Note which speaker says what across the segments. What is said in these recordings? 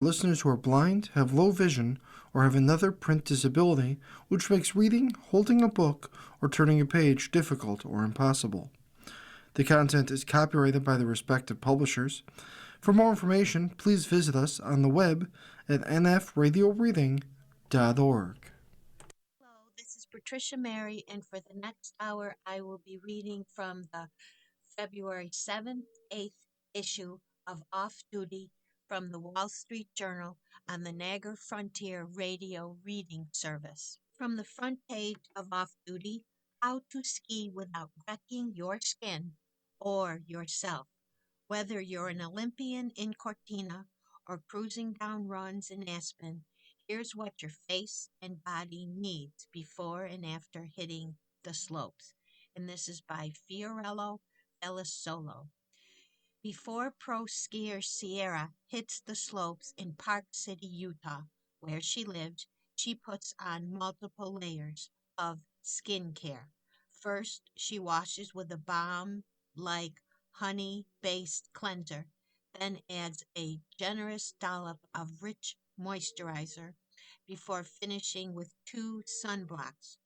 Speaker 1: Listeners who are blind, have low vision, or have another print disability which makes reading, holding a book, or turning a page difficult or impossible. The content is copyrighted by the respective publishers. For more information, please visit us on the web at nfradioreading.org.
Speaker 2: Hello, this is Patricia Mary, and for the next hour, I will be reading from the February 7th, 8th issue of Off Duty from the Wall Street Journal on the Niagara Frontier Radio Reading Service. From the front page of Off Duty, how to ski without wrecking your skin or yourself. Whether you're an Olympian in Cortina or cruising down runs in Aspen, here's what your face and body needs before and after hitting the slopes. And this is by Fiorello Bellisolo. Before pro skier Sierra hits the slopes in Park City, Utah, where she lives, she puts on multiple layers of skincare. First, she washes with a balm like honey based cleanser, then adds a generous dollop of rich moisturizer before finishing with two sunblocks,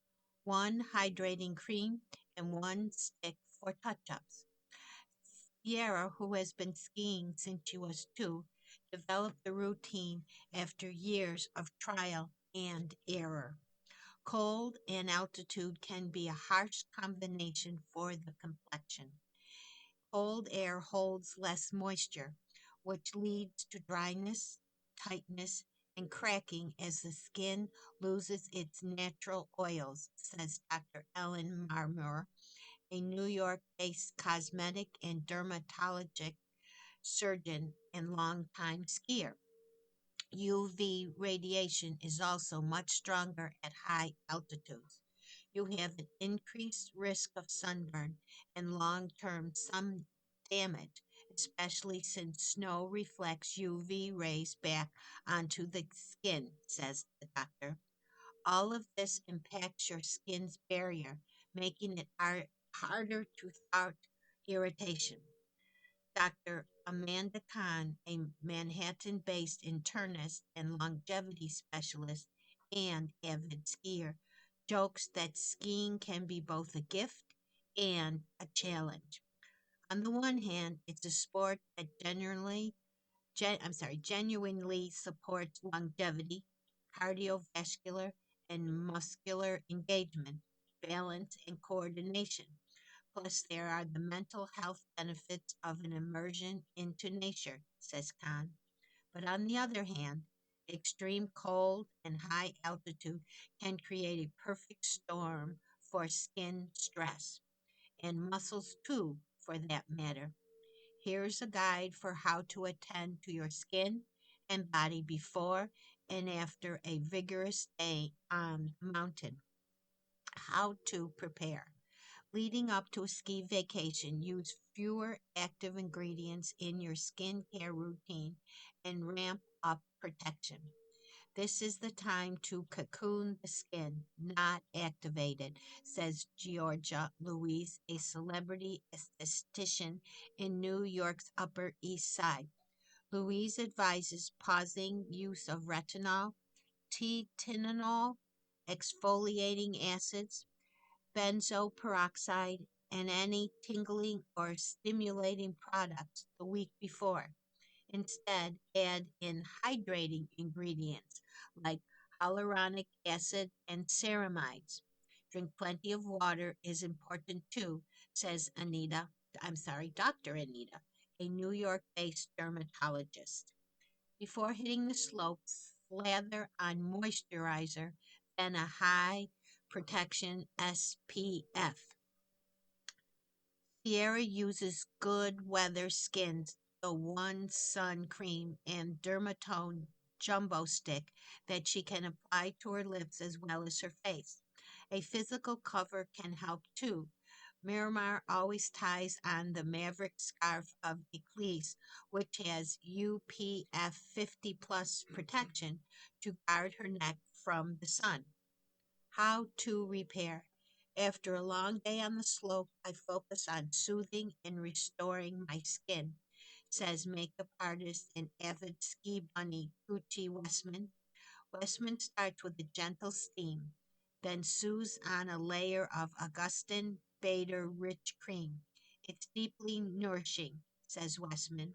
Speaker 2: one hydrating cream and one stick for touch ups. Sierra, who has been skiing since she was 2, developed the routine after years of trial and error. Cold and altitude can be a harsh combination for the complexion. Cold air holds less moisture, which leads to dryness, tightness, and cracking as the skin loses its natural oils, says Dr. Ellen Marmor, a New York based cosmetic and dermatologic surgeon and longtime skier. UV radiation is also much stronger at high altitudes. You have an increased risk of sunburn and long term sun damage, especially since snow reflects UV rays back onto the skin, says the doctor. All of this impacts your skin's barrier, making it harder to thwart irritation. Dr. Amanda Kahn, a Manhattan based internist and longevity specialist and avid skier, jokes that skiing can be both a gift and a challenge. On the one hand, it's a sport that genuinely supports longevity, cardiovascular, and muscular engagement, balance, and coordination. Plus, there are the mental health benefits of an immersion into nature, says Khan. But on the other hand, extreme cold and high altitude can create a perfect storm for skin stress, and muscles too, for that matter. Here's a guide for how to attend to your skin and body before and after a vigorous day on the mountain. How to prepare. Leading up to a ski vacation, use fewer active ingredients in your skincare routine and ramp up protection. This is the time to cocoon the skin, not activate it, says Georgia Louise, a celebrity esthetician in New York's Upper East Side. Louise advises pausing use of retinol, T-tinanol, exfoliating acids, benzoyl peroxide, and any tingling or stimulating products the week before. Instead, add in hydrating ingredients like hyaluronic acid and ceramides. Drink plenty of water is important too, says Dr. Anita, a New York based dermatologist. Before hitting the slopes, lather on moisturizer, then a high protection SPF. Sierra uses good weather skins, the One Sun cream and Dermatone jumbo stick that she can apply to her lips as well as her face. A physical cover can help too. Miramar always ties on the Maverick scarf of Eclipse, which has UPF 50 plus protection to guard her neck from the sun. How to repair. After a long day on the slope, I focus on soothing and restoring my skin. says makeup artist and avid ski bunny Gucci Westman. Westman starts with a gentle steam, then sews on a layer of Augustin Bader rich cream. It's deeply nourishing, says Westman.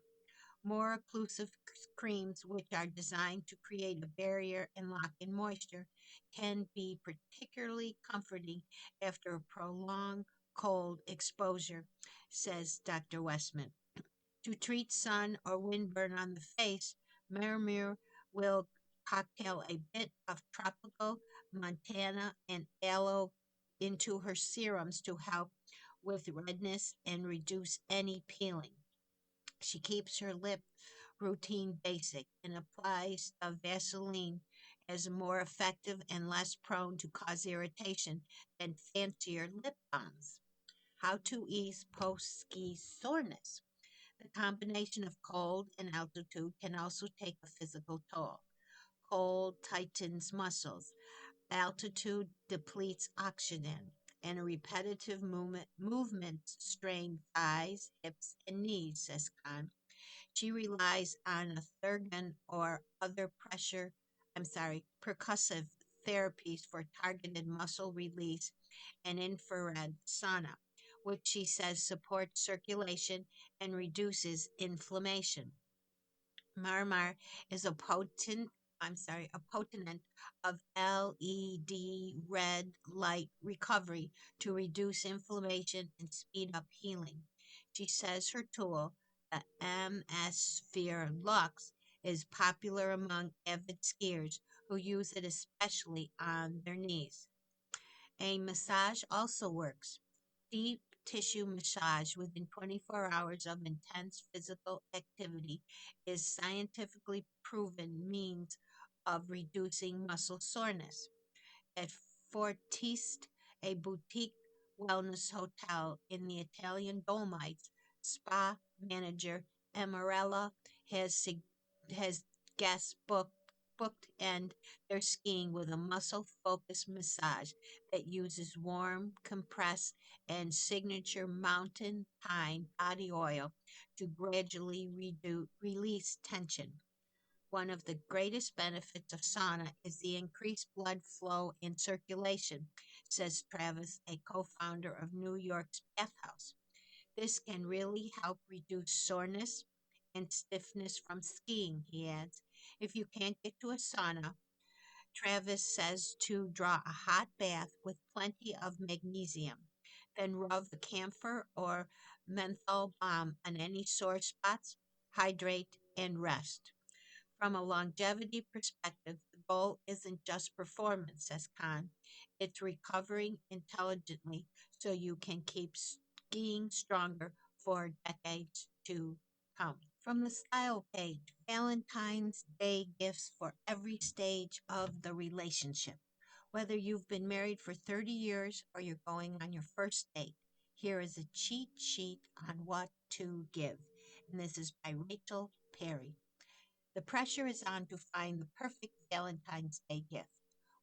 Speaker 2: More occlusive creams, which are designed to create a barrier and lock in moisture, can be particularly comforting after a prolonged cold exposure, says Dr. Westman. To treat sun or windburn on the face, Mermere will cocktail a bit of tropical montana and aloe into her serums to help with redness and reduce any peeling. She keeps her lip routine basic and applies a Vaseline as more effective and less prone to cause irritation than fancier lip balms. How to ease post ski soreness. The combination of cold and altitude can also take a physical toll. Cold tightens muscles, altitude depletes oxygen, and a repetitive movements strain thighs, hips, and knees, says Khan. She relies on a Thurgan or other percussive therapies for targeted muscle release and infrared sauna, which she says supports circulation and reduces inflammation. Marmar is a potentate of LED red light recovery to reduce inflammation and speed up healing. She says her tool, the MS Sphere Lux, is popular among avid skiers who use it especially on their knees. A massage also works. Deep tissue massage within 24 hours of intense physical activity is scientifically proven means of reducing muscle soreness. At Fortiste, a boutique wellness hotel in the Italian Dolomites, spa manager Amarella has guests booked and they're skiing with a muscle focused massage that uses warm, compressed, and signature mountain pine body oil to gradually release tension. One of the greatest benefits of sauna is the increased blood flow and circulation, says Travis, a co founder of New York's Bathhouse. This can really help reduce soreness and stiffness from skiing, he adds. If you can't get to a sauna, Travis says to draw a hot bath with plenty of magnesium. Then rub the camphor or menthol balm on any sore spots, hydrate, and rest. From a longevity perspective, the goal isn't just performance, says Khan. It's recovering intelligently so you can keep skiing stronger for decades to come. From the style page, Valentine's Day gifts for every stage of the relationship. Whether you've been married for 30 years or you're going on your first date, here is a cheat sheet on what to give. And this is by Rachel Perry. The pressure is on to find the perfect Valentine's Day gift.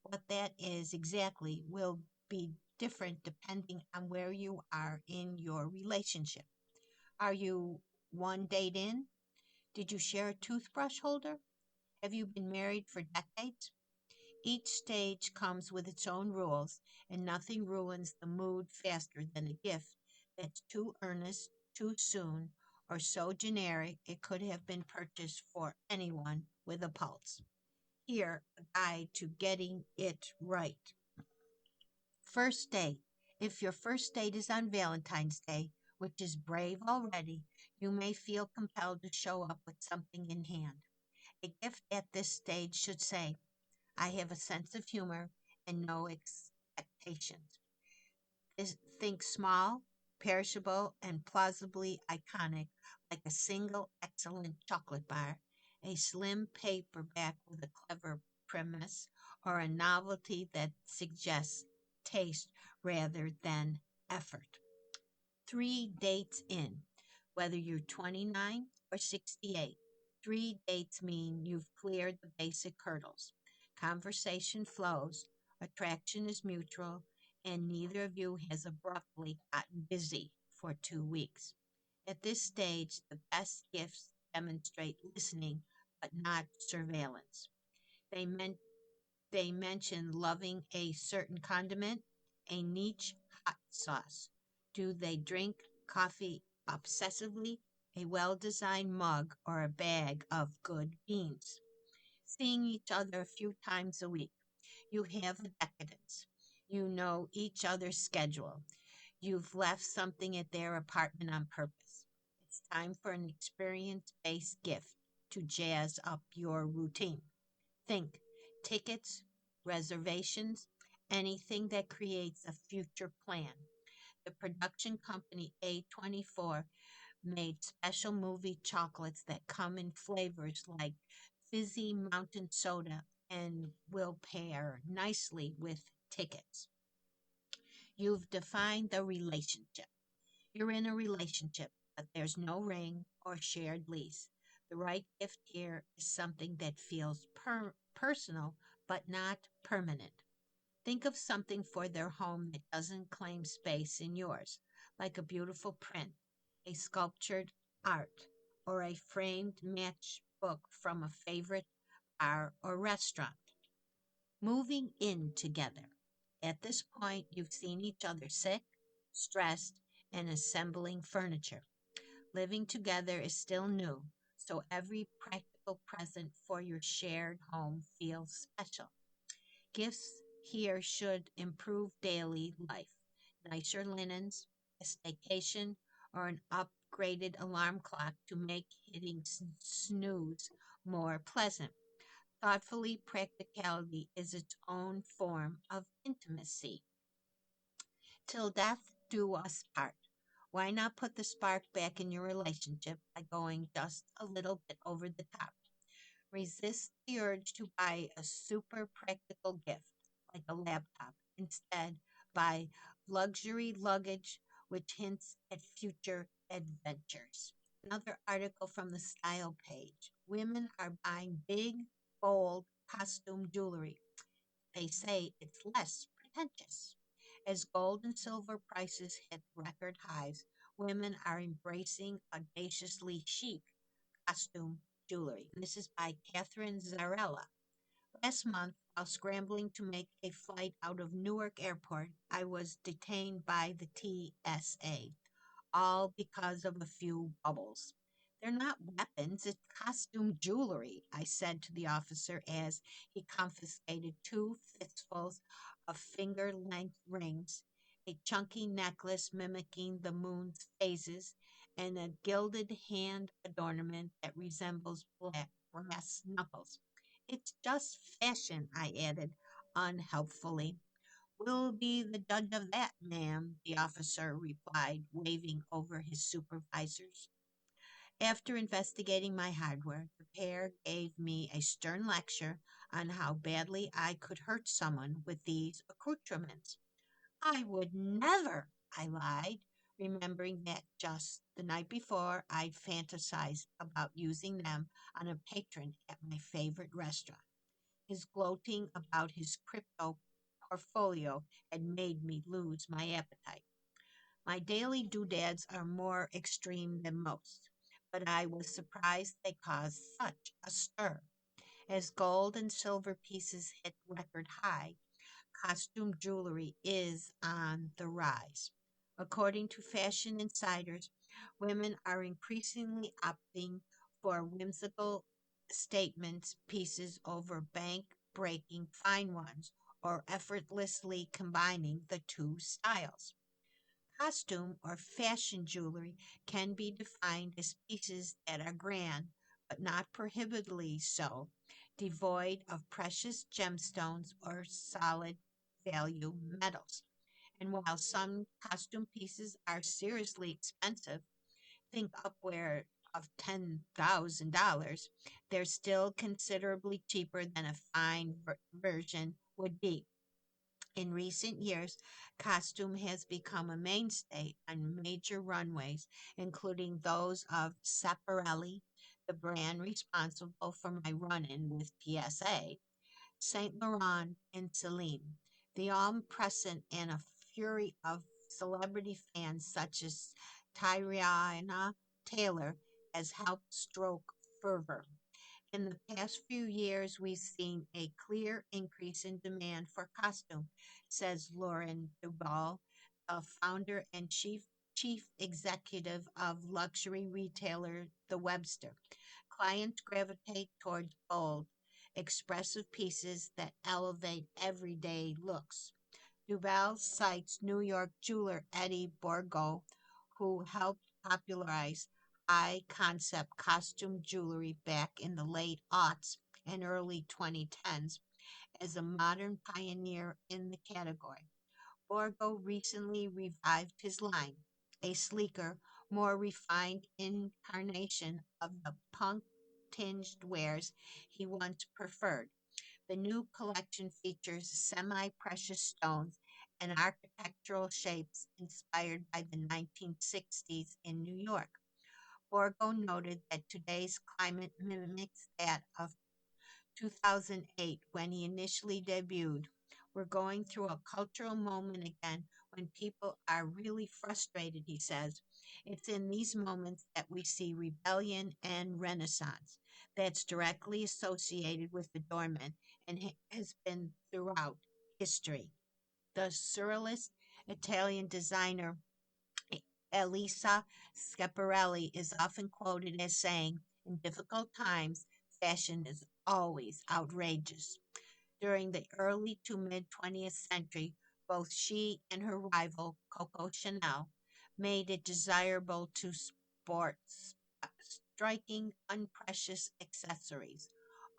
Speaker 2: What that is exactly will be different depending on where you are in your relationship. Are you one date in? Did you share a toothbrush holder? Have you been married for decades? Each stage comes with its own rules, and nothing ruins the mood faster than a gift that's too earnest, too soon, or so generic it could have been purchased for anyone with a pulse. Here, a guide to getting it right. First date. If your first date is on Valentine's Day, which is brave already, you may feel compelled to show up with something in hand. A gift at this stage should say, I have a sense of humor and no expectations. Think small, perishable, and plausibly iconic, like a single excellent chocolate bar, a slim paperback with a clever premise, or a novelty that suggests taste rather than effort. 3 dates in, whether you're 29 or 68. 3 dates mean you've cleared the basic hurdles. Conversation flows, attraction is mutual, and neither of you has abruptly gotten busy for 2 weeks. At this stage, the best gifts demonstrate listening but not surveillance. They meant they mention loving a certain condiment, a niche hot sauce. Do they drink coffee obsessively, a well designed mug, or a bag of good beans? Seeing each other a few times a week, you have a decadence. You know each other's schedule. You've left something at their apartment on purpose. It's time for an experience based gift to jazz up your routine. Think tickets, reservations, anything that creates a future plan. The production company A24 made special movie chocolates that come in flavors like fizzy mountain soda and will pair nicely with tickets. You've defined the relationship. You're in a relationship, but there's no ring or shared lease. The right gift here is something that feels personal but not permanent. Think of something for their home that doesn't claim space in yours, like a beautiful print, a sculptured art, or a framed matchbook from a favorite bar or restaurant. Moving in together. At this point, you've seen each other sick, stressed, and assembling furniture. Living together is still new, so every practical present for your shared home feels special. Gifts here should improve daily life. Nicer linens, a staycation, or an upgraded alarm clock to make hitting snooze more pleasant. Thoughtfully, practicality is its own form of intimacy. Till death do us part. Why not put the spark back in your relationship by going just a little bit over the top? Resist the urge to buy a super practical gift like a laptop. Instead, buy luxury luggage which hints at future adventures. Another article from the style page. Women are buying big, bold costume jewelry. They say it's less pretentious. As gold and silver prices hit record highs, women are embracing audaciously chic costume jewelry. This is by Catherine Zarella. Last month, while scrambling to make a flight out of Newark Airport, I was detained by the TSA, all because of a few bubbles. They're not weapons, it's costume jewelry, I said to the officer as he confiscated two fistfuls of finger length rings, a chunky necklace mimicking the moon's phases, and a gilded hand adornment that resembles black brass knuckles. It's just fashion, I added unhelpfully. We'll be the judge of that, ma'am, the officer replied, waving over his supervisors. After investigating my hardware, the pair gave me a stern lecture on how badly I could hurt someone with these accoutrements. I would never, I lied, remembering that just the night before I'd fantasized about using them on a patron at my favorite restaurant. His gloating about his crypto portfolio had made me lose my appetite. My daily doodads are more extreme than most, but I was surprised they caused such a stir. As gold and silver pieces hit record high, costume jewelry is on the rise. According to fashion insiders, women are increasingly opting for whimsical statement pieces over bank breaking fine ones or effortlessly combining the two styles. Costume or fashion jewelry can be defined as pieces that are grand, but not prohibitively so, devoid of precious gemstones or solid value metals. And while some costume pieces are seriously expensive, think upward of $10,000, they're still considerably cheaper than a fine version would be. In recent years, costume has become a mainstay on major runways, including those of Saparelli, the brand responsible for my run in with PSA, Saint Laurent, and Celine. The omnipresent and a fury of celebrity fans such as Tyriana Taylor has helped stroke fervor. In the past few years, we've seen a clear increase in demand for costume, says Lauren Duvall, a founder and chief executive of luxury retailer The Webster. Clients gravitate towards bold, expressive pieces that elevate everyday looks. Duval cites New York jeweler Eddie Borgo, who helped popularize high concept costume jewelry back in the late aughts and early 2010s, as a modern pioneer in the category. Borgo recently revived his line, a sleeker, more refined incarnation of the punk tinged wares he once preferred. The new collection features semi precious stones and architectural shapes inspired by the 1960s in New York. Borgo noted that today's climate mimics that of 2008 when he initially debuted. We're going through a cultural moment again when people are really frustrated, he says. It's in these moments that we see rebellion and renaissance that's directly associated with adornment and has been throughout history. The surrealist Italian designer Elisa Schiaparelli is often quoted as saying, in difficult times, fashion is always outrageous. During the early to mid 20th century, both she and her rival, Coco Chanel, made it desirable to sport striking, unprecious accessories.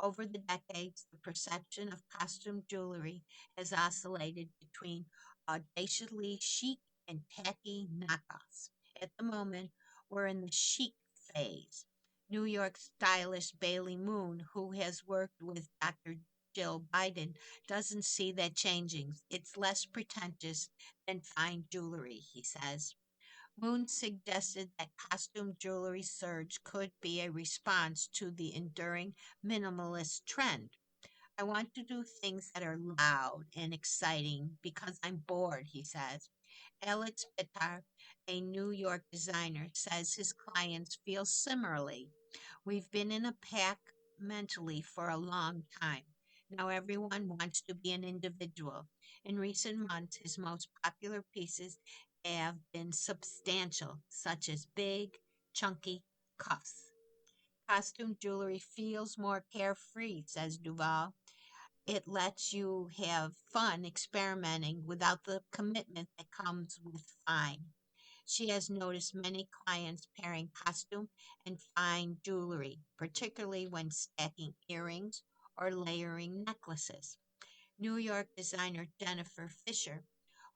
Speaker 2: Over the decades, the perception of costume jewelry has oscillated between audaciously chic and tacky knockoffs. At the moment, we're in the chic phase. New York stylist Bailey Moon, who has worked with Dr. Jill Biden, doesn't see that changing. It's less pretentious than fine jewelry, he says. Moon suggested that costume jewelry surge could be a response to the enduring minimalist trend. I want to do things that are loud and exciting because I'm bored, he says. Alex Bitar, a New York designer, says his clients feel similarly. We've been in a pack mentally for a long time. Now everyone wants to be an individual. In recent months, his most popular pieces have been substantial, such as big, chunky cuffs. Costume jewelry feels more carefree, says Duval. It lets you have fun experimenting without the commitment that comes with fine. She has noticed many clients pairing costume and fine jewelry, particularly when stacking earrings or layering necklaces. New York designer Jennifer Fisher,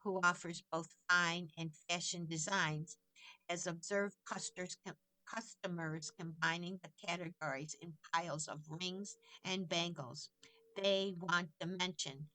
Speaker 2: who offers both fine and fashion designs, has observed customers combining the categories in piles of rings and bangles. They want dimension,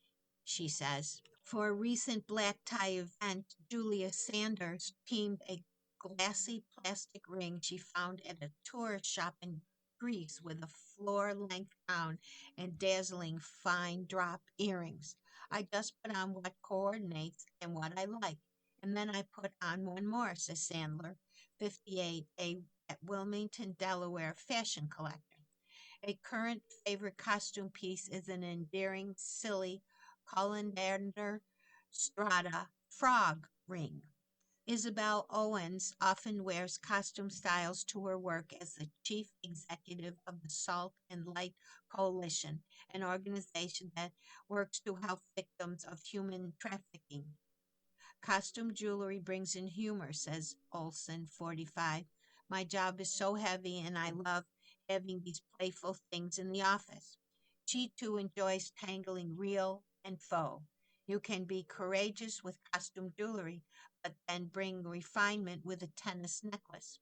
Speaker 2: she says. For a recent black tie event, Julia Sanders teamed a glassy plastic ring she found at a tourist shop in Greece with a floor length gown and dazzling fine drop earrings. I just put on what coordinates and what I like. And then I put on one more, says Sandler, 58, a at Wilmington, Delaware fashion collector. A current favorite costume piece is an endearing, silly colander strata frog ring. Isabel Owens often wears costume styles to her work as the chief executive of the Salt and Light Coalition, an organization that works to help victims of human trafficking. Costume jewelry brings in humor, says Olson, 45. My job is so heavy and I love having these playful things in the office. She too enjoys tangling real and faux. You can be courageous with costume jewelry, but then bring refinement with a tennis necklace.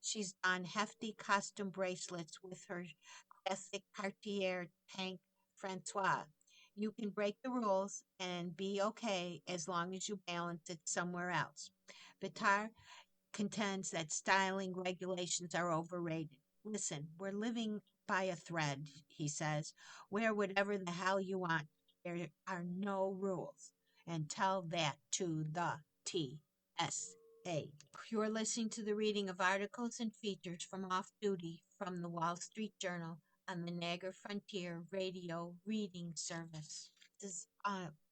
Speaker 2: She's done hefty costume bracelets with her classic Cartier tank Francois. You can break the rules and be okay as long as you balance it somewhere else. Vitar contends that styling regulations are overrated. Listen, we're living by a thread, he says. Wear whatever the hell you want. There are no rules. And tell that to the TSA. A. You're listening to the reading of articles and features from Off Duty from the Wall Street Journal on the Niagara Frontier Radio Reading Service. This is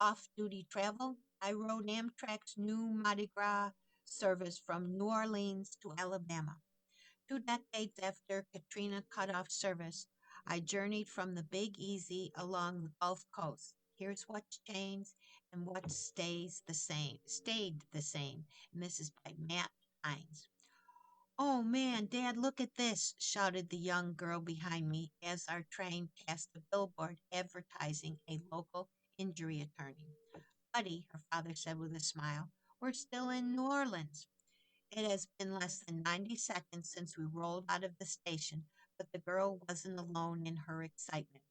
Speaker 2: Off Duty Travel. I rode Amtrak's new Mardi Gras service from New Orleans to Alabama. 2 decades after Katrina cut off service, I journeyed from the Big Easy along the Gulf Coast. Here's what's changed and what stayed the same. And this is by Matt Hines. Oh man, Dad, look at this, shouted the young girl behind me as our train passed a billboard advertising a local injury attorney. Buddy, her father said with a smile, we're still in New Orleans. It has been less than 90 seconds since we rolled out of the station, but the girl wasn't alone in her excitement.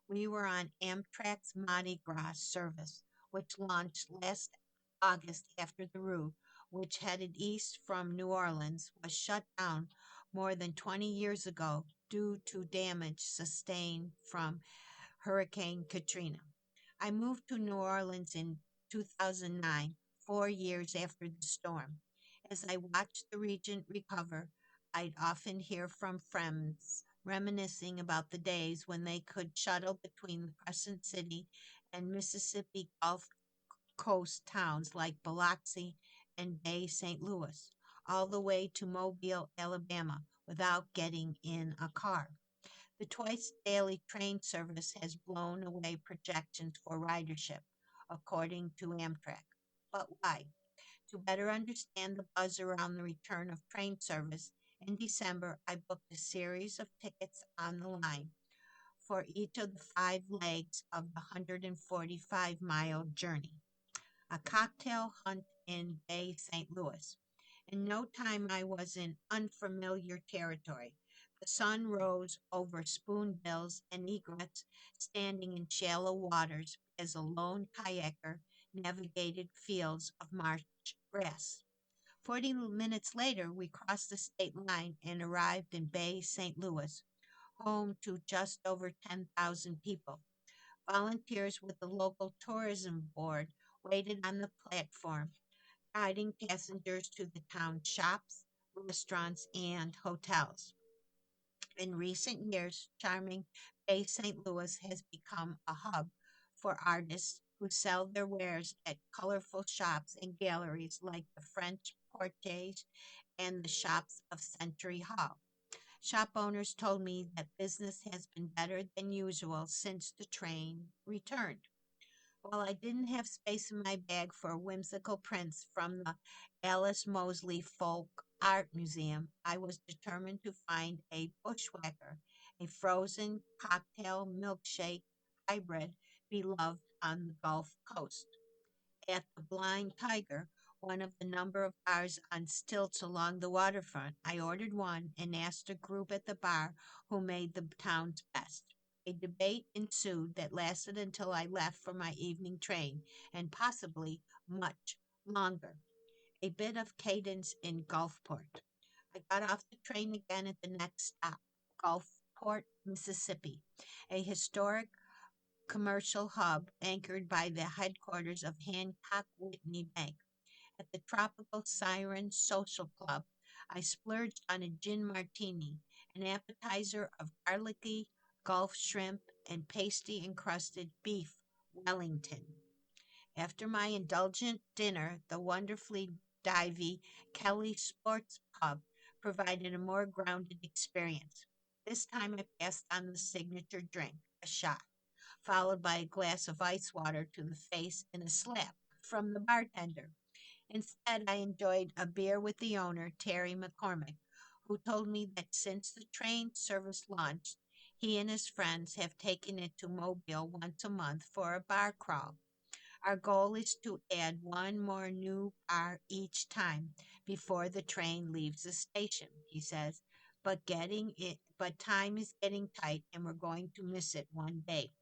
Speaker 2: We were on Amtrak's Mardi Gras service, which launched last August after the route, which headed east from New Orleans, was shut down more than 20 years ago due to damage sustained from Hurricane Katrina. I moved to New Orleans in 2009, 4 years after the storm. As I watched the region recover, I'd often hear from friends reminiscing about the days when they could shuttle between the Crescent City and Mississippi Gulf Coast towns like Biloxi and Bay St. Louis, all the way to Mobile, Alabama, without getting in a car. The twice daily train service has blown away projections for ridership, according to Amtrak. But why? To better understand the buzz around the return of train service, in December I booked a series of tickets on the line for each of the 5 legs of the 145-mile journey. A cocktail hunt in Bay St. Louis. In no time I was in unfamiliar territory. The sun rose over spoonbills and egrets standing in shallow waters as a lone kayaker navigated fields of marsh grass. 40 minutes later, we crossed the state line and arrived in Bay St. Louis, home to just over 10,000 people. Volunteers with the local tourism board waited on the platform, guiding passengers to the town's shops, restaurants, and hotels. In recent years, charming Bay St. Louis has become a hub for artists who sell their wares at colorful shops and galleries like the French Portage and the shops of Century Hall. Shop owners told me that business has been better than usual since the train returned. While I didn't have space in my bag for whimsical prints from the Alice Mosley Folk Art Museum, I was determined to find a bushwhacker, a frozen cocktail milkshake hybrid beloved on the Gulf Coast. At the Blind Tiger, one of the number of bars on stilts along the waterfront, I ordered one and asked a group at the bar who made the town's best. A debate ensued that lasted until I left for my evening train, and possibly much longer. A bit of cadence in Gulfport. I got off the train again at the next stop, Gulfport, Mississippi, a historic commercial hub anchored by the headquarters of Hancock Whitney Bank. At the Tropical Siren Social Club, I splurged on a gin martini, an appetizer of garlicky Gulf shrimp and pasty encrusted beef Wellington. After my indulgent dinner, the wonderfully divey Kelly Sports Pub provided a more grounded experience. This time I passed on the signature drink, a shot, followed by a glass of ice water to the face and a slap from the bartender. Instead, I enjoyed a beer with the owner, Terry McCormick, who told me that since the train service launched, he and his friends have taken it to Mobile once a month for a bar crawl. Our goal is to add one more new bar each time before the train leaves the station, he says. But time is getting tight and we're going to miss it one day.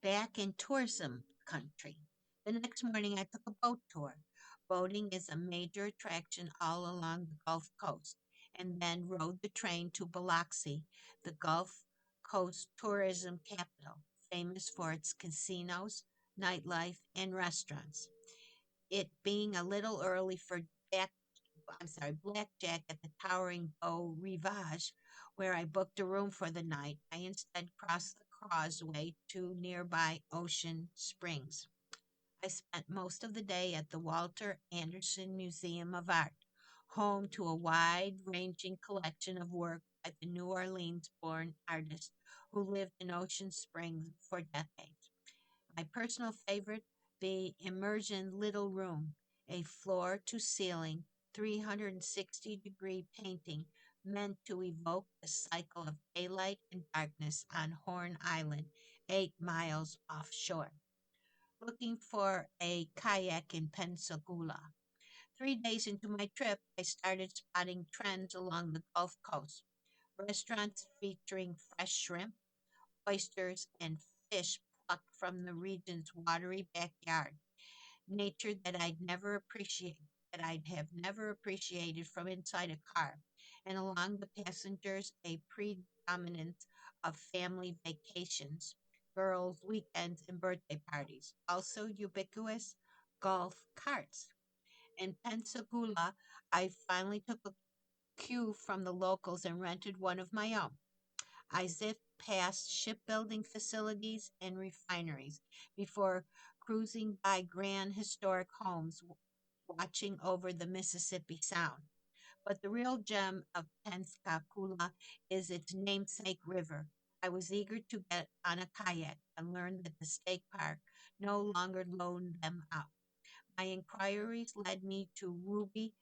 Speaker 2: Back in tourism country. The next morning, I took a boat tour. Boating is a major attraction all along the Gulf Coast, and then rode the train to Biloxi, the Gulf Coast tourism capital, famous for its casinos, nightlife, and restaurants. It being a little early for back blackjack at the towering Beau Rivage, where I booked a room for the night. I instead crossed the causeway to nearby Ocean Springs. I spent most of the day at the Walter Anderson Museum of Art, home to a wide ranging collection of work by the New Orleans born artist who lived in Ocean Springs for decades. My personal favorite, the Immersion Little Room, a floor to ceiling 360-degree painting meant to evoke the cycle of daylight and darkness on Horn Island, 8 miles offshore. Looking for a kayak in Pensacola. 3 days into my trip, I started spotting trends along the Gulf Coast. Restaurants featuring fresh shrimp, oysters, and fish plucked from the region's watery backyard. Nature that I'd have never appreciated from inside a car. And along the passengers, a predominance of family vacations, girls' weekends, and birthday parties. Also ubiquitous golf carts. In Pensacola, I finally took a cue from the locals and rented one of my own. I zipped past shipbuilding facilities and refineries before cruising by grand historic homes watching over the Mississippi Sound. But the real gem of Pensacola is its namesake river. I was eager to get on a kayak and learn that the state park no longer loaned them out. My inquiries led me to Ruby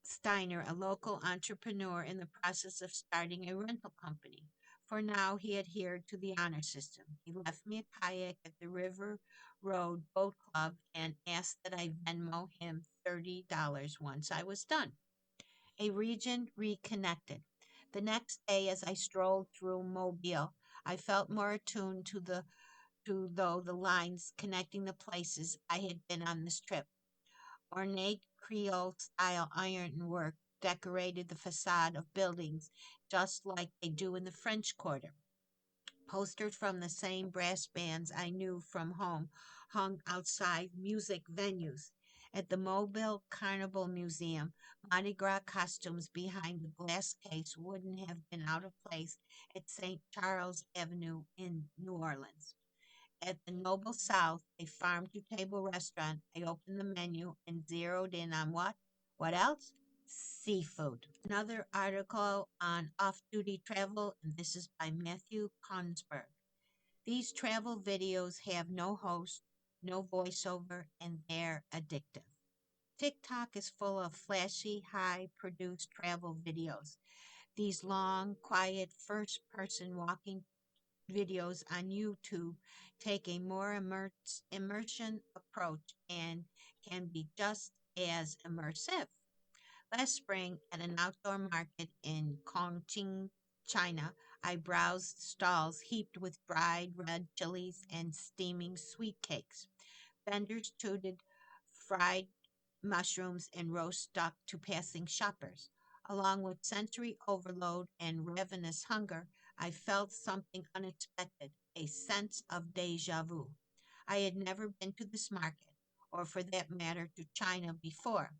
Speaker 2: Steiner, a local entrepreneur in the process of starting a rental company. For now, he adhered to the honor system. He left me a kayak at the River Road Boat Club and asked that I Venmo him $30 once I was done. A region reconnected. The next day, as I strolled through Mobile, I felt more attuned to though the lines connecting the places I had been on this trip. Ornate Creole style ironwork decorated the facade of buildings just like they do in the French Quarter. Posters from the same brass bands I knew from home hung outside music venues. At the Mobile Carnival Museum, Mardi Gras costumes behind the glass case wouldn't have been out of place at St. Charles Avenue in New Orleans. At the Noble South, a farm to table restaurant, I opened the menu and zeroed in on what? What else? Seafood. Another article on off duty travel, and this is by Matthew Konsberg. These travel videos have no host, no voiceover, and they're addictive. TikTok is full of flashy, high produced travel videos. These long, quiet, first person walking videos on YouTube take a more immersion approach and can be just as immersive. Last spring, at an outdoor market in Chongqing, China, I browsed stalls heaped with dried red chilies and steaming sweet cakes. Vendors tooted fried mushrooms and roast duck to passing shoppers. Along with sensory overload and ravenous hunger, I felt something unexpected, a sense of deja vu. I had never been to this market, or for that matter to China before,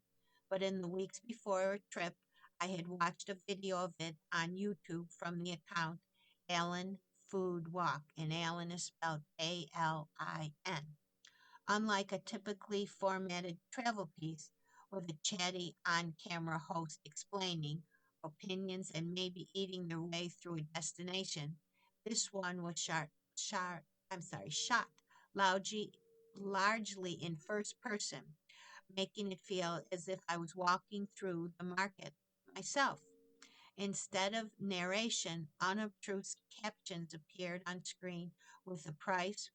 Speaker 2: but in the weeks before our trip, I had watched a video of it on YouTube from the account Allen Food Walk, and Allen is spelled Alin. Unlike a typically formatted travel piece with a chatty on camera host explaining opinions and maybe eating their way through a destination, this one was shot largely, largely in first person, making it feel as if I was walking through the market myself. Instead of narration, unobtrusive captions appeared on screen with the price,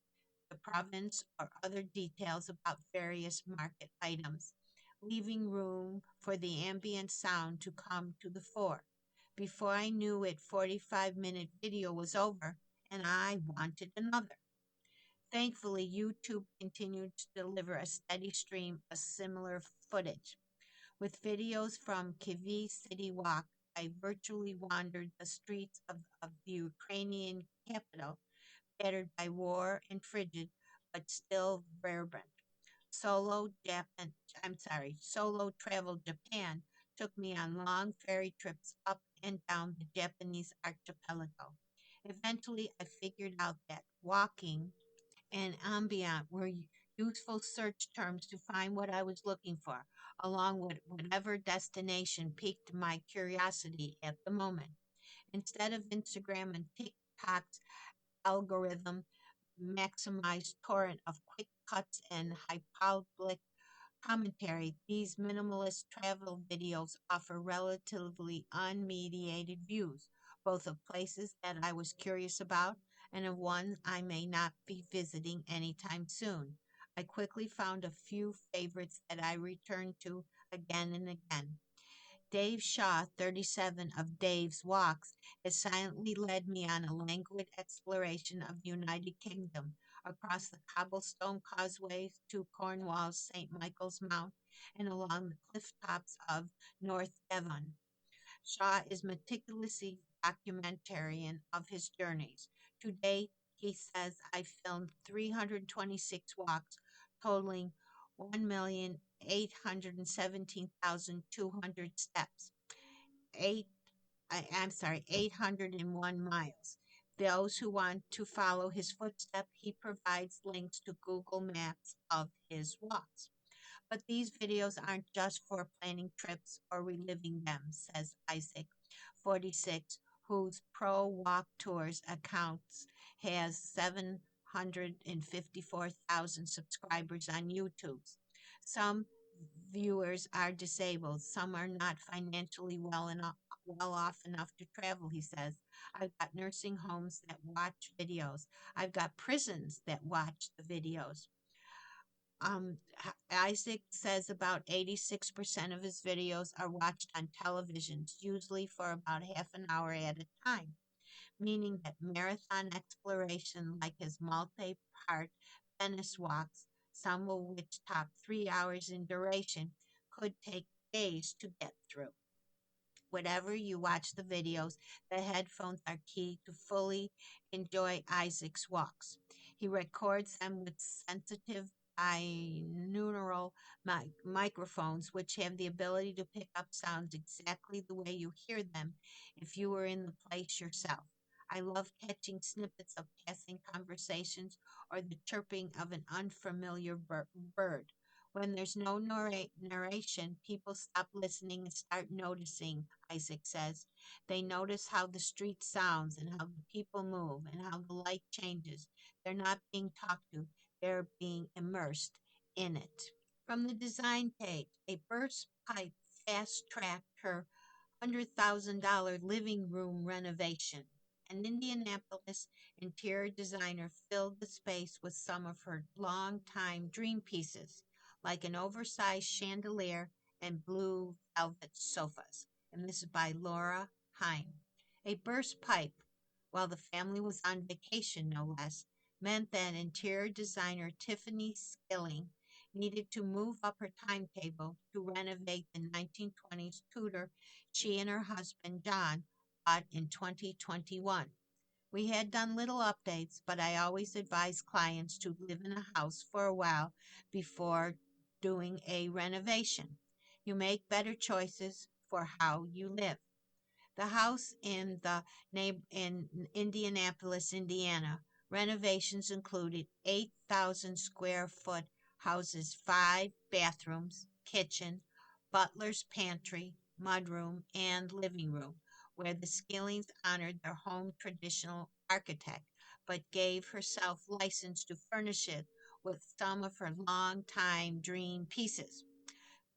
Speaker 2: the province, or other details about various market items, leaving room for the ambient sound to come to the fore. Before I knew it, 45-minute video was over, and I wanted another. Thankfully, YouTube continued to deliver a steady stream of similar footage. With videos from Kyiv City Walk, I virtually wandered the streets of the Ukrainian capital, battered by war and frigid, but still vibrant. Solo Japan, Solo Travel Japan took me on long ferry trips up and down the Japanese archipelago. Eventually, I figured out that walking and ambient were useful search terms to find what I was looking for, along with whatever destination piqued my curiosity at the moment. Instead of Instagram and TikTok's algorithm maximized torrent of quick cuts and hyperbolic commentary, these minimalist travel videos offer relatively unmediated views, both of places that I was curious about and of ones I may not be visiting anytime soon. I quickly found a few favorites that I returned to again and again. Dave Shaw, 37, of Dave's Walks, has silently led me on a languid exploration of the United Kingdom, across the cobblestone causeways to Cornwall's St. Michael's Mount and along the cliff tops of North Devon. Shaw is meticulously documentarian of his journeys. To date, he says, I filmed 326 walks, totaling 1,817,200 steps. 801 miles. Those who want to follow his footsteps, he provides links to Google Maps of his walks. But these videos aren't just for planning trips or reliving them, says Isaac, 46, whose Pro Walk Tours accounts has 754,000 subscribers on YouTube. Some viewers are disabled, some are not financially well off enough to travel, he says. I've got nursing homes that watch videos. I've got prisons that watch the videos. Isaac says about 86% of his videos are watched on televisions, usually for about half an hour at a time, meaning that marathon exploration, like his multi part Venice walks, some of which top 3 hours in duration, could take days to get through. Whenever you watch the videos, the headphones are key to fully enjoy Isaac's walks. He records them with sensitive binaural microphones, which have the ability to pick up sounds exactly the way you hear them if you were in the place yourself. I love catching snippets of passing conversations or the chirping of an unfamiliar bird. When there's no narration, people stop listening and start noticing, Isaac says. They notice how the street sounds and how the people move and how the light changes. They're not being talked to, they're being immersed in it. From the design page, a burst pipe fast tracked her $100,000 living room renovation. An Indianapolis interior designer filled the space with some of her long-time dream pieces, like an oversized chandelier and blue velvet sofas. And this is by Laura Hine. A burst pipe, while the family was on vacation, no less, meant that interior designer Tiffany Skilling needed to move up her timetable to renovate the 1920s Tudor she and her husband John bought in 2021. We had done little updates, but I always advise clients to live in a house for a while before doing a renovation. You make better choices for how you live. The house in Indianapolis, Indiana, renovations included 8,000 square foot houses, 5 bathrooms, kitchen, butler's pantry, mudroom, and living room, where the Skillings honored their home traditional architect, but gave herself license to furnish it with some of her long-time dream pieces.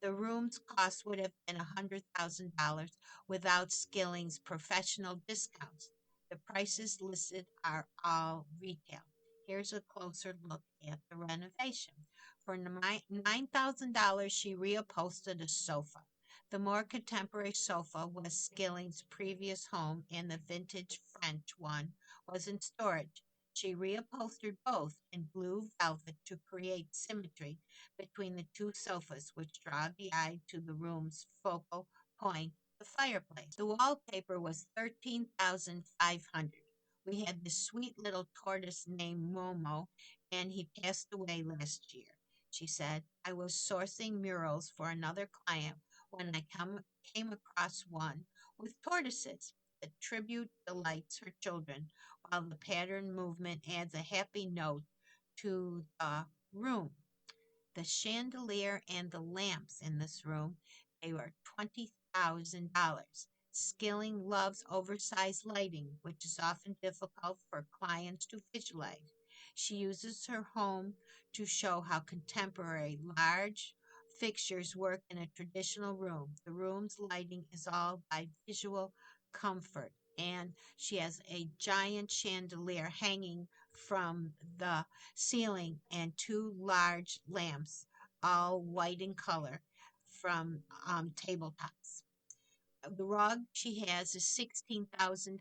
Speaker 2: The room's cost would have been $100,000 without Skilling's professional discounts. The prices listed are all retail. Here's a closer look at the renovation. For $9,000, she reupholstered a sofa. The more contemporary sofa was Skilling's previous home, and the vintage French one was in storage. She reupholstered both in blue velvet to create symmetry between the two sofas, which draw the eye to the room's focal point, the fireplace. The wallpaper was $13,500. We had this sweet little tortoise named Momo, and he passed away last year. she said. I was sourcing murals for another client when came across one with tortoises. The tribute delights her children, while the pattern movement adds a happy note to the room. The chandelier and the lamps in this room, they were $20,000. Skilling loves oversized lighting, which is often difficult for clients to visualize. She uses her home to show how contemporary large fixtures work in a traditional room. The room's lighting is all by visual comfort, and she has a giant chandelier hanging from the ceiling and two large lamps, all white in color, from tabletops. The rug she has is $16,000.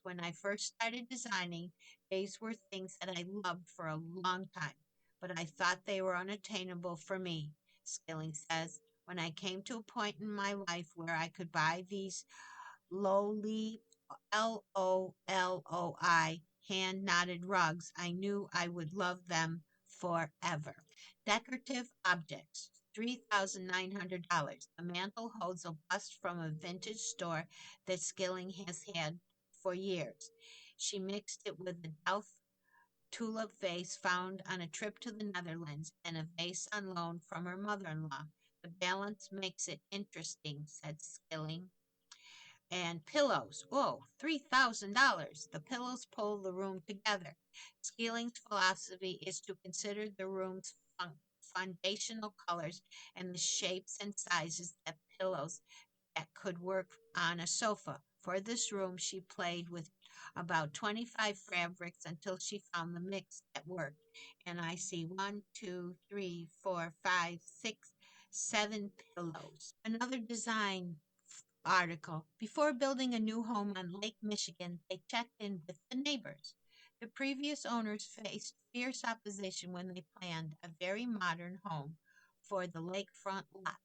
Speaker 2: When I first started designing, these were things that I loved for a long time, but I thought they were unattainable for me. Skilling says, when I came to a point in my life where I could buy these lowly LOLOI hand knotted rugs, I knew I would love them forever. Decorative objects. $3,900. The mantle holds a bust from a vintage store that Skilling has had for years. She mixed it with a Delft tulip vase found on a trip to the Netherlands and a vase on loan from her mother in law. The balance makes it interesting, said Skilling. And pillows. Whoa, $3,000. The pillows pull the room together. Skilling's philosophy is to consider the room's foundational colors and the shapes and sizes that pillows that could work on a sofa. For this room, she played with about 25 fabrics until she found the mix that worked. And I see one, two, three, four, five, six, seven pillows. Another design article. Before building a new home on Lake Michigan, they checked in with the neighbors. The previous owners faced fierce opposition when they planned a very modern home for the lakefront lot.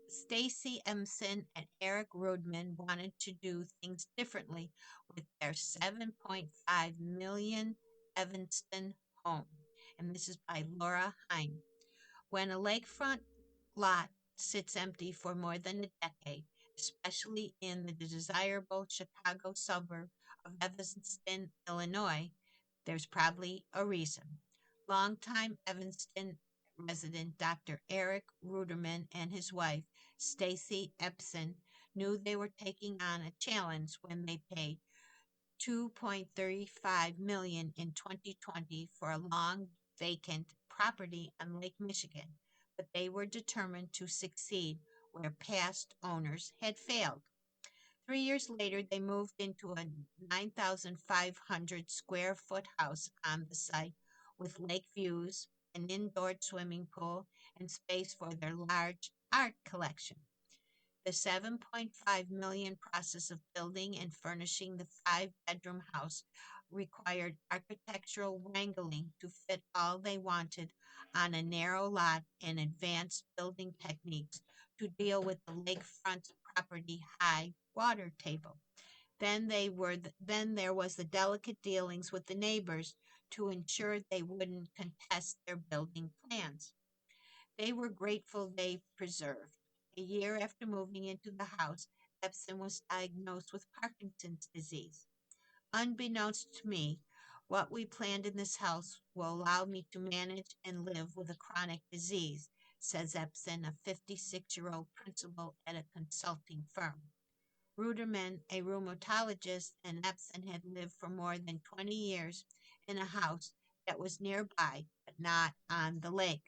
Speaker 2: Stacy Emson and Eric Rudman wanted to do things differently with their 7.5 million Evanston home. And this is by Laura Hine. When a lakefront lot sits empty for more than a decade, especially in the desirable Chicago suburb of Evanston, Illinois, there's probably a reason. Longtime Evanston resident Dr. Eric Ruderman and his wife, Stacy Epson, knew they were taking on a challenge when they paid 2.35 million in 2020 for a long vacant property on Lake Michigan, but they were determined to succeed where past owners had failed. 3 years later, they moved into a 9,500 square foot house on the site with lake views, an indoor swimming pool, and space for their large art collection. The 7.5 million process of building and furnishing the 5-bedroom house required architectural wrangling to fit all they wanted on a narrow lot and advanced building techniques to deal with the lakefront property high water table. Then there was the delicate dealings with the neighbors to ensure they wouldn't contest their building plans. They were grateful they preserved. A year after moving into the house, Epson was diagnosed with Parkinson's disease. Unbeknownst to me, what we planned in this house will allow me to manage and live with a chronic disease, says Epson, a 56-year-old principal at a consulting firm. Ruderman, a rheumatologist, and Epson had lived for more than 20 years in a house that was nearby but not on the lake.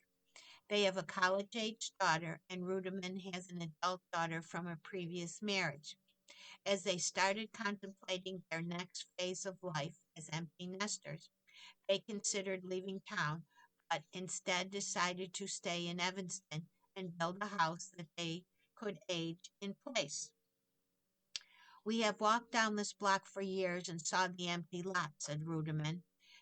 Speaker 2: They have a college-age daughter, and Ruderman has an adult daughter from a previous marriage. As they started contemplating their next phase of life as empty nesters, they considered leaving town, but instead decided to stay in Evanston and build a house that they could age in place. We have walked down this block for years and saw the empty lot, said Ruderman.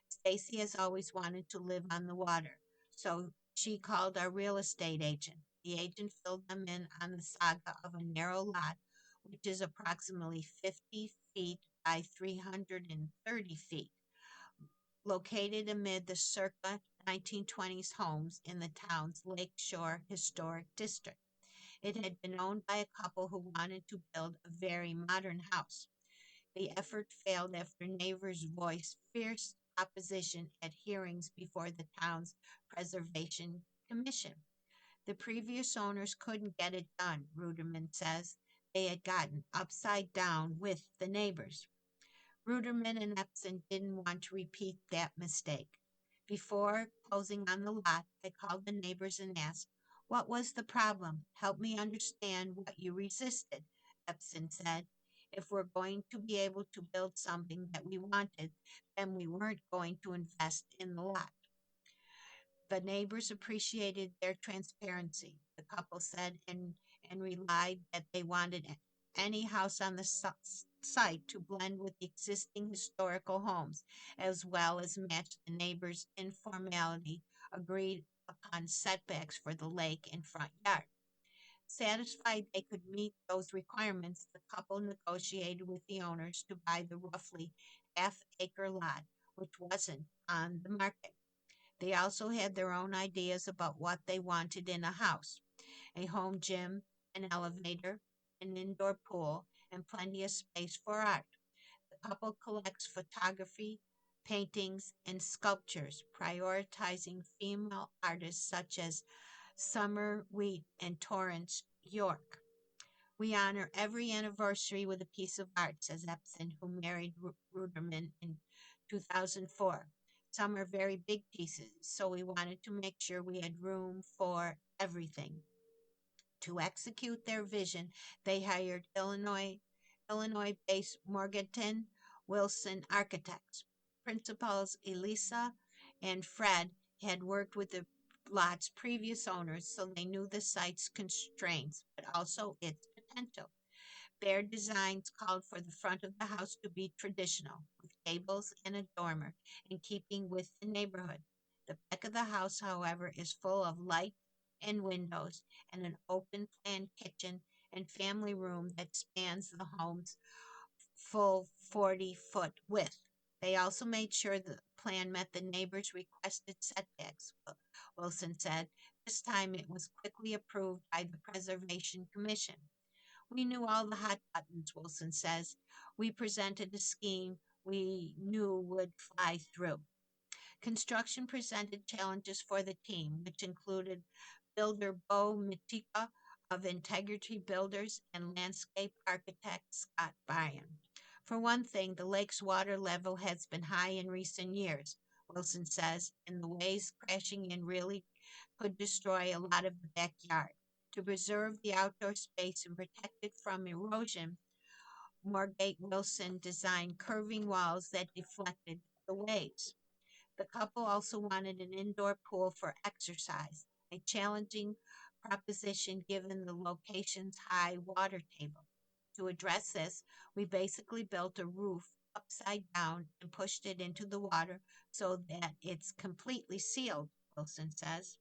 Speaker 2: Stacy has always wanted to live on the water, so she called our real estate agent. The agent filled them in on the saga of a narrow lot, which is approximately 50 feet by 330 feet, located amid the circa 1920s homes in the town's Lakeshore Historic District. It had been owned by a couple who wanted to build a very modern house. The effort failed after neighbors voiced fierce opposition at hearings before the town's Preservation Commission. The previous owners couldn't get it done, Ruderman says. They had gotten upside down with the neighbors. Ruderman and Epson didn't want to repeat that mistake. Before closing on the lot, they called the neighbors and asked, "What was the problem? Help me understand what you resisted," Epson said. "If we're going to be able to build something that we wanted, then we weren't going to invest in the lot." The neighbors appreciated their transparency, the couple said, and relied that they wanted any house on the site to blend with the existing historical homes, as well as match the neighbors' informality agreed upon setbacks for the lake and front yard. Satisfied they could meet those requirements, the couple negotiated with the owners to buy the roughly half-acre lot, which wasn't on the market. They also had their own ideas about what they wanted in a house: a home gym, an elevator, an indoor pool, and plenty of space for art. The couple collects photography, paintings, and sculptures, prioritizing female artists such as Summer Wheat and Torrance York. "We honor every anniversary with a piece of art," says Epson, who married Ruderman in 2004. "Some are very big pieces, so we wanted to make sure we had room for everything." To execute their vision, they hired Illinois-based Morganton Wilson architects. Principals Elisa and Fred had worked with the lot's previous owners, so they knew the site's constraints, but also its potential. Their designs called for the front of the house to be traditional, with gables and a dormer, in keeping with the neighborhood. The back of the house, however, is full of light and windows, and an open plan kitchen and family room that spans the home's full 40-foot width. They also made sure the plan met the neighbors' requested setbacks, Wilson said. This time it was quickly approved by the Preservation Commission. "We knew all the hot buttons," Wilson says. "We presented a scheme we knew would fly through." Construction presented challenges for the team, which included builder Bo Mitika of Integrity Builders and landscape architect Scott Bryan. "For one thing, the lake's water level has been high in recent years," Wilson says, "and the waves crashing in really could destroy a lot of the backyard. To preserve the outdoor space and protect it from erosion, Morgate Wilson designed curving walls that deflected the waves." The couple also wanted an indoor pool for exercise, a challenging proposition given the location's high water table. "To address this, we basically built a roof upside down and pushed it into the water so that it's completely sealed," Wilson says.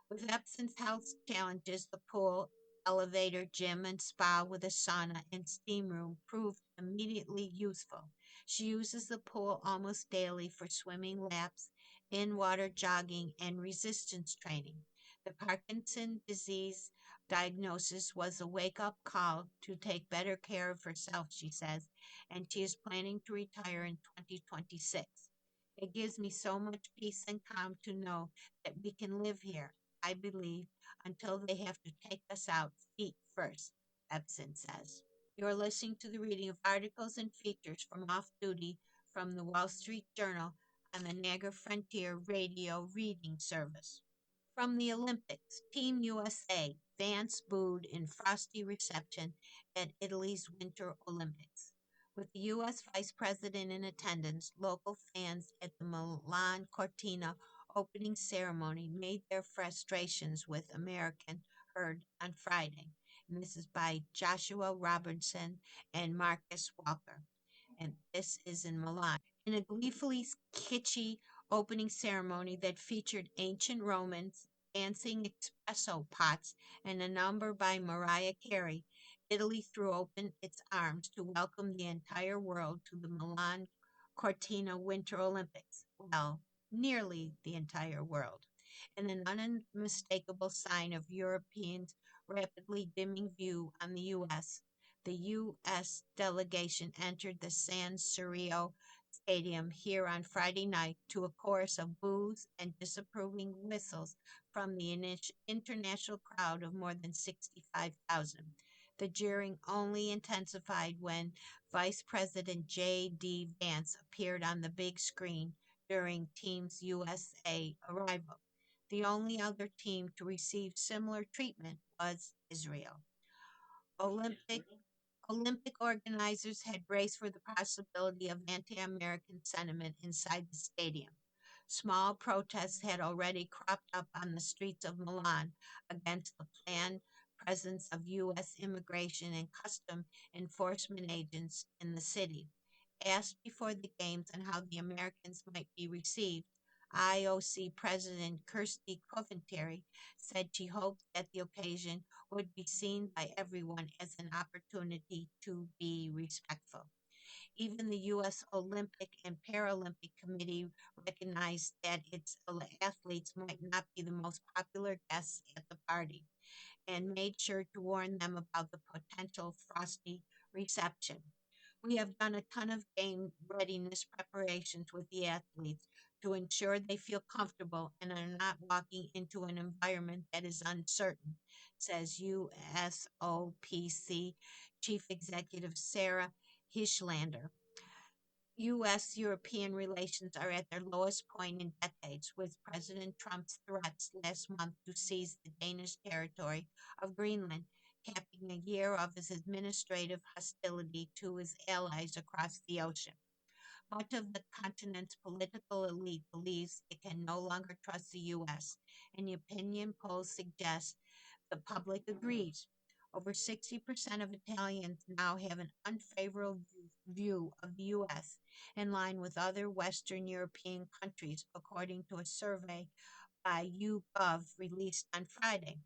Speaker 2: With Epson's health challenges, the pool, elevator, gym, and spa with a sauna and steam room proved immediately useful. She uses the pool almost daily for swimming laps, in-water jogging, and resistance training. The Parkinson's disease diagnosis was a wake-up call to take better care of herself, she says, and she is planning to retire in 2026. "It gives me so much peace and calm to know that we can live here, I believe, until they have to take us out feet first," Epson says. You're listening to the reading of articles and features from Off Duty from the Wall Street Journal on the Niagara Frontier Radio Reading Service. From the Olympics, Team USA, fans booed in frosty reception at Italy's Winter Olympics. With the U.S. Vice President in attendance, local fans at the Milan Cortina opening ceremony made their frustrations with American heard on Friday. And this is by Joshua Robertson and Marcus Walker. And this is in Milan. In a gleefully kitschy opening ceremony that featured ancient Romans, dancing espresso pots, and a number by Mariah Carey, Italy threw open its arms to welcome the entire world to the Milan Cortina Winter Olympics. Well, nearly the entire world. In an unmistakable sign of Europeans' rapidly dimming view on the U.S., the U.S. delegation entered the San Siro Stadium here on Friday night to a chorus of boos and disapproving whistles from the international crowd of more than 65,000. The jeering only intensified when Vice President J.D. Vance appeared on the big screen during Team USA arrival. The only other team to receive similar treatment was Israel. Olympic Olympic organizers had braced for the possibility of anti-American sentiment inside the stadium. Small protests had already cropped up on the streets of Milan against the planned presence of U.S. immigration and custom enforcement agents in the city. Asked before the games on how the Americans might be received, IOC President Kirsty Coventry said she hoped that the occasion would be seen by everyone as an opportunity to be respectful. Even the U.S. Olympic and Paralympic Committee recognized that its athletes might not be the most popular guests at the party and made sure to warn them about the potential frosty reception. We have done a ton of game readiness preparations with the athletes to ensure they feel comfortable and are not walking into an environment that is uncertain, says USOPC Chief Executive Sarah Hishlander. U.S. European relations are at their lowest point in decades, with President Trump's threats last month to seize the Danish territory of Greenland, capping a year of his administrative hostility to his allies across the ocean. Much of the continent's political elite believes it can no longer trust the U.S., and the opinion polls suggest the public agrees. Over 60% of Italians now have an unfavorable view of the U.S., in line with other Western European countries, according to a survey by YouGov released on Friday.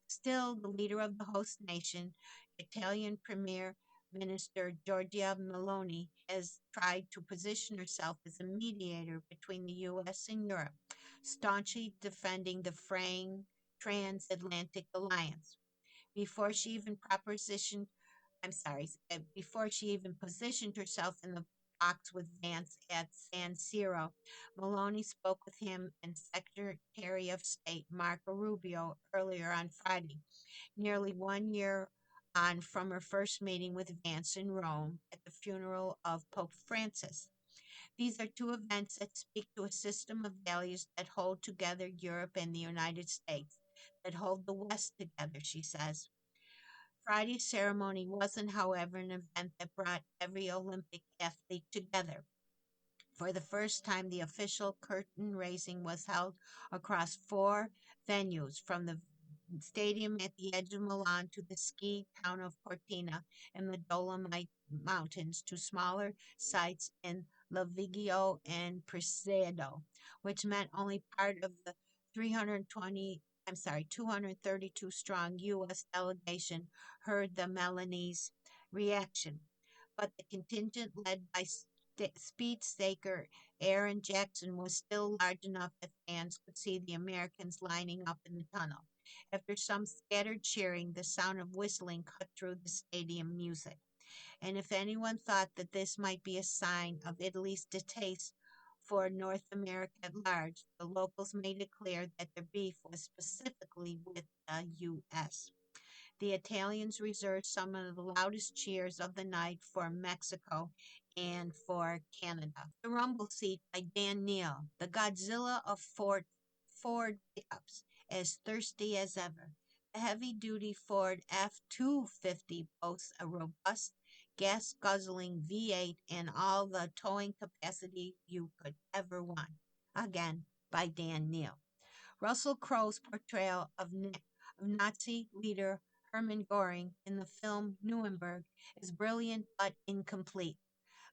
Speaker 2: Still, the leader of the host nation, Italian Premier Minister Giorgia Meloni, has tried to position herself as a mediator between the U.S. and Europe, staunchly defending the fraying transatlantic alliance. Before she even propositioned, before she even positioned herself in the box with Vance at San Siro, Maloney spoke with him and Secretary of State Marco Rubio earlier on Friday, nearly 1 year on from her first meeting with Vance in Rome at the funeral of Pope Francis. These are two events that speak to a system of values that hold together Europe and the United States, that hold the West together, she says. Friday's ceremony wasn't, however, an event that brought every Olympic athlete together. For the first time, the official curtain raising was held across four venues, from the stadium at the edge of Milan to the ski town of Cortina in the Dolomite Mountains to smaller sites in Lavigio and Presedo, which meant only part of the 232 strong U.S. delegation heard the Milanese reaction. But the contingent led by speed staker Aaron Jackson was still large enough that fans could see the Americans lining up in the tunnel. After some scattered cheering, the sound of whistling cut through the stadium music. And if anyone thought that this might be a sign of Italy's distaste for North America at large, the locals made it clear that their beef was specifically with the U.S. The Italians reserved some of the loudest cheers of the night for Mexico and for Canada. The Rumble Seat by Dan Neal, the Godzilla of Ford pickups, as thirsty as ever. The heavy-duty Ford F-250 boasts a robust, gas-guzzling V8 and all the towing capacity you could ever want. Again, by Dan Neal. Russell Crowe's portrayal of Nazi leader Hermann Göring in the film Nuremberg is brilliant but incomplete.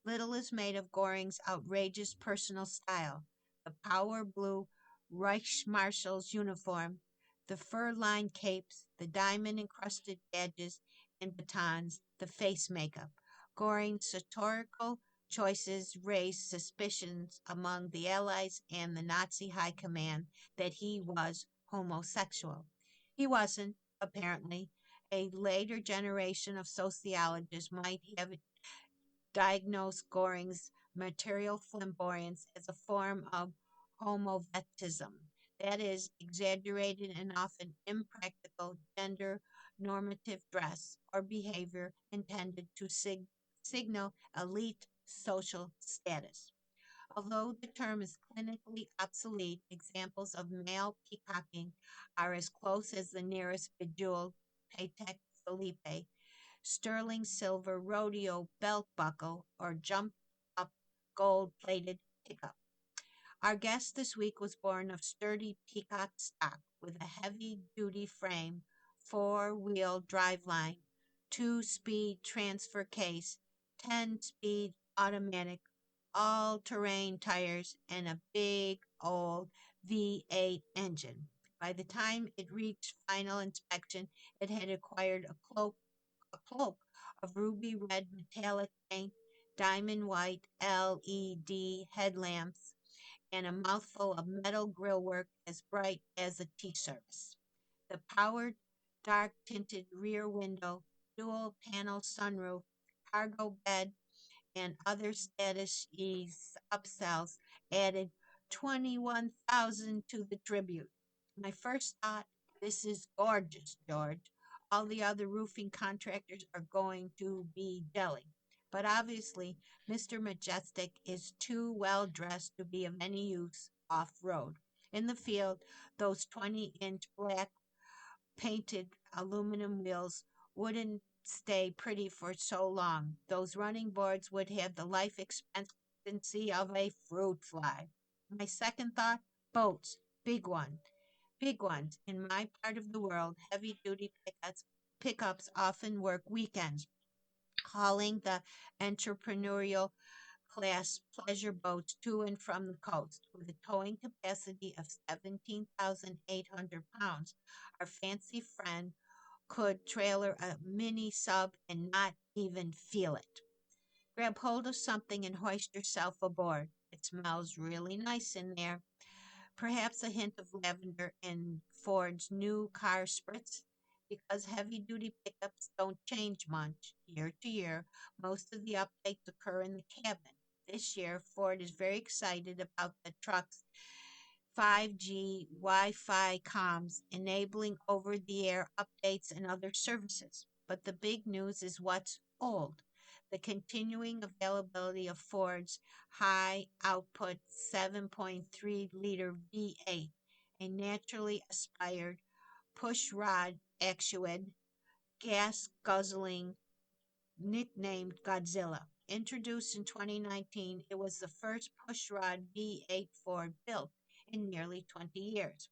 Speaker 2: Little is made of Göring's outrageous personal style: the power blue Reichsmarshal's uniform, the fur-lined capes, the diamond-encrusted badges and batons, the face makeup. Göring's satirical choices raised suspicions among the Allies and the Nazi high command that he was homosexual. He wasn't, apparently. A later generation of sociologists might have diagnosed Goring's material flamboyance as a form of homovetism, that is, exaggerated and often impractical gender normative dress or behavior intended to signal elite social status. Although the term is clinically obsolete, examples of male peacocking are as close as the nearest bejeweled Patek Philippe, sterling silver rodeo belt buckle, or jumped up gold plated pickup. Our guest this week was born of sturdy peacock stock with a heavy duty frame, four-wheel driveline, two-speed transfer case, 10-speed automatic, all-terrain tires, and a big old V8 engine. By the time it reached final inspection, it had acquired a cloak of ruby red metallic paint, diamond white LED headlamps, and a mouthful of metal grillwork as bright as a tea service. The powered, dark tinted rear window, dual panel sunroof, cargo bed, and other status ease upsells added 21,000 to the tribute. My first thought, this is gorgeous, George. All the other roofing contractors are going to be jelly. But obviously, Mr. Majestic is too well dressed to be of any use off road. In the field, those 20-inch black painted aluminum wheels wouldn't stay pretty for so long. Those running boards would have the life expectancy of a fruit fly. My second thought, boats, big one. Big ones. In my part of the world, heavy duty pickups often work weekends, hauling the entrepreneurial class pleasure boats to and from the coast. With a towing capacity of 17,800 pounds, our fancy friend could trailer a mini sub and not even feel it. Grab hold of something and hoist yourself aboard. It smells really nice in there. Perhaps a hint of lavender in Ford's new car spritz. Because heavy duty pickups don't change much year to year, most of the updates occur in the cabin. This year, Ford is very excited about the truck's 5G Wi Fi comms, enabling over the air updates and other services. But the big news is what's old, the continuing availability of Ford's high output 7.3-liter V8, a naturally aspired push rod actuated gas guzzling nicknamed Godzilla. Introduced in 2019, it was the first pushrod V8 Ford built in nearly 20 years.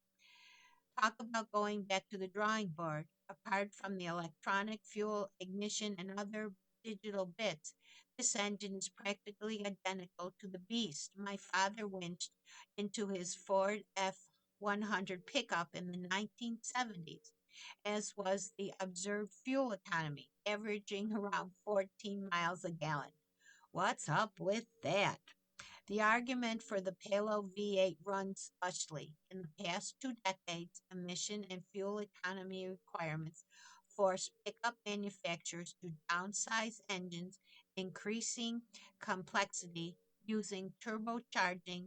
Speaker 2: Talk about going back to the drawing board. Apart from the electronic fuel, ignition, and other digital bits, this engine is practically identical to the beast my father winched into his Ford F-100 pickup in the 1970s, as was the observed fuel economy, averaging around 14 miles a gallon. What's up with that? The argument for the Palo V8 runs thusly. In the past 2 decades, emission and fuel economy requirements forced pickup manufacturers to downsize engines, increasing complexity using turbocharging,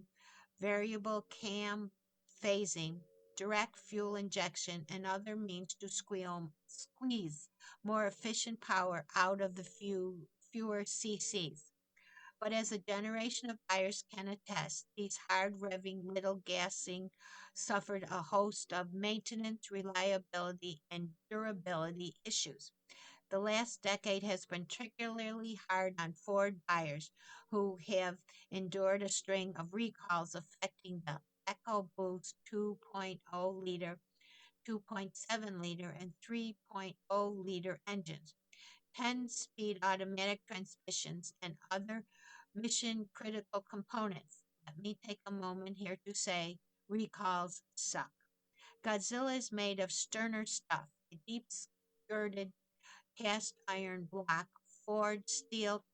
Speaker 2: variable cam phasing, direct fuel injection, and other means to squeeze more efficient power out of the fewer CCs. But as a generation of buyers can attest, these hard revving little gassing suffered a host of maintenance, reliability, and durability issues. The last decade has been particularly hard on Ford buyers who have endured a string of recalls affecting the EcoBoost 2.0 liter, 2.7 liter, and 3.0 liter engines, 10-speed automatic transmissions, and other mission critical components. Let me take a moment here to say recalls suck. Godzilla is made of sterner stuff, a deep skirted cast iron block, forged steel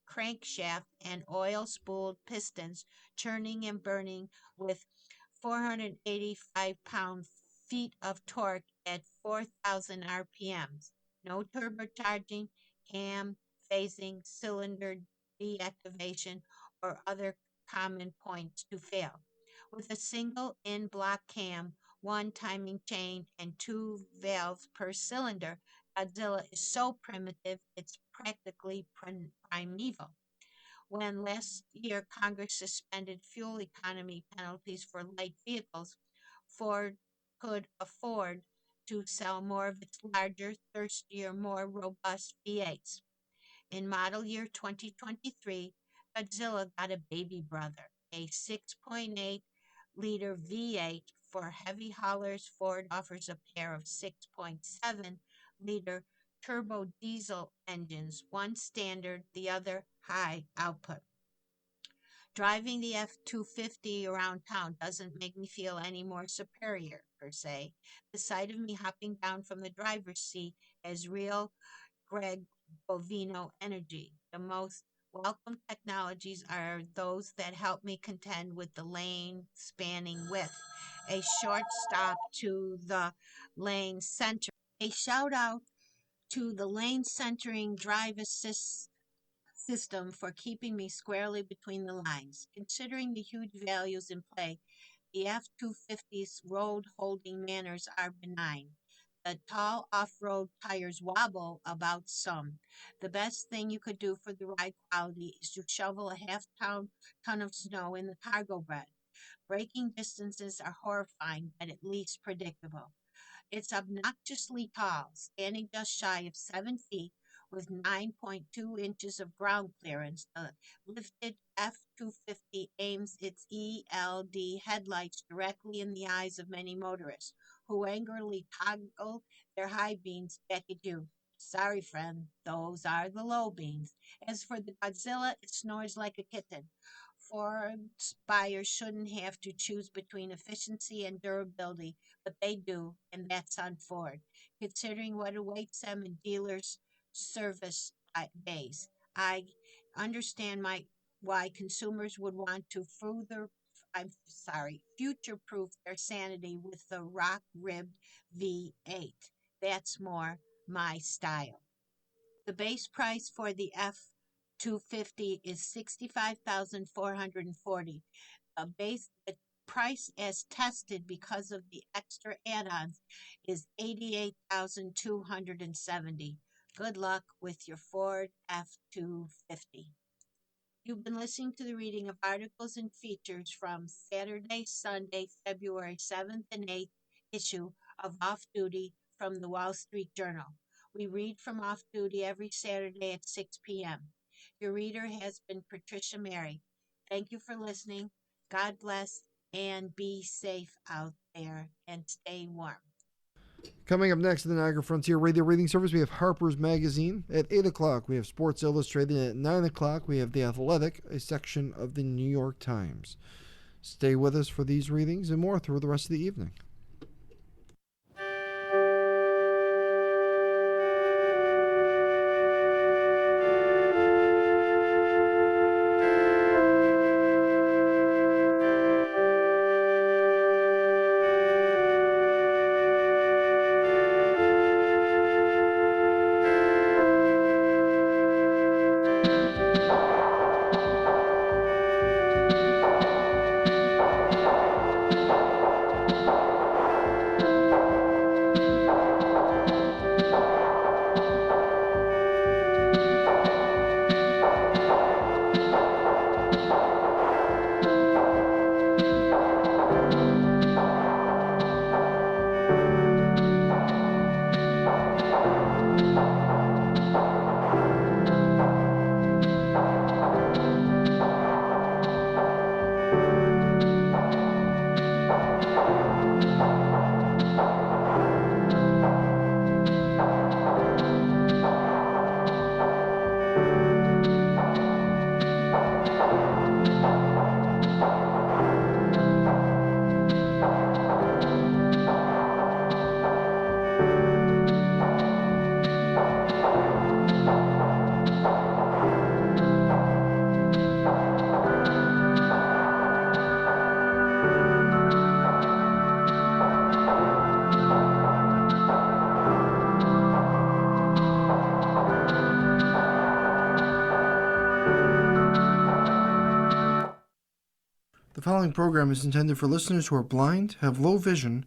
Speaker 2: crankshaft and oil-spooled pistons churning and burning with 485 pound-feet of torque at 4,000 RPMs. No turbocharging, cam, phasing, cylinder deactivation, or other common points to fail. With a single in-block cam, one timing chain, and two valves per cylinder, Godzilla is so primitive it's practically primeval. When last year Congress suspended fuel economy penalties for light vehicles, Ford could afford to sell more of its larger, thirstier, more robust V8s. In model year 2023, Godzilla got a baby brother, a 6.8-liter V8. For heavy haulers, Ford offers a pair of 6.7-liter turbo diesel engines, one standard, the other high output. Driving the F-250 around town doesn't make me feel any more superior, per se. The sight of me hopping down from the driver's seat has real Greg Bovino energy. The most welcome technologies are those that help me contend with the lane spanning width. A short stop to the lane center. A shout out to the lane centering drive assist system for keeping me squarely between the lines. Considering the huge values in play, the F-250's road-holding manners are benign. The tall off-road tires wobble about some. The best thing you could do for the ride quality is to shovel a half ton of snow in the cargo bed. Braking distances are horrifying, but at least predictable. It's obnoxiously tall, standing just shy of 7 feet with 9.2 inches of ground clearance. The lifted F-250 aims its ELD headlights directly in the eyes of many motorists, who angrily toggle their high beams back at you. Sorry, friend, those are the low beams. As for the Godzilla, it snores like a kitten. Ford's buyers shouldn't have to choose between efficiency and durability, but they do, and that's on Ford. Considering what awaits them in dealers' service days, I understand why consumers would want to future-proof their sanity with the rock-ribbed V8. That's more my style. The base price for the F-250 is $65,440. The price as tested because of the extra add-ons is $88,270. Good luck with your Ford F-250. You've been listening to the reading of articles and features from Saturday, Sunday, February 7th and 8th issue of Off Duty from the Wall Street Journal. We read from Off Duty every Saturday at 6 p.m. Your reader has been Patricia Mary. Thank you for listening. God bless and be safe out there and stay warm.
Speaker 1: Coming up next in the Niagara Frontier Radio Reading Service, we have Harper's Magazine. At 8 o'clock, we have Sports Illustrated. At 9 o'clock, we have The Athletic, a section of the New York Times. Stay with us for these readings and more through the rest of the evening. following program is intended for listeners who are blind, have low vision, or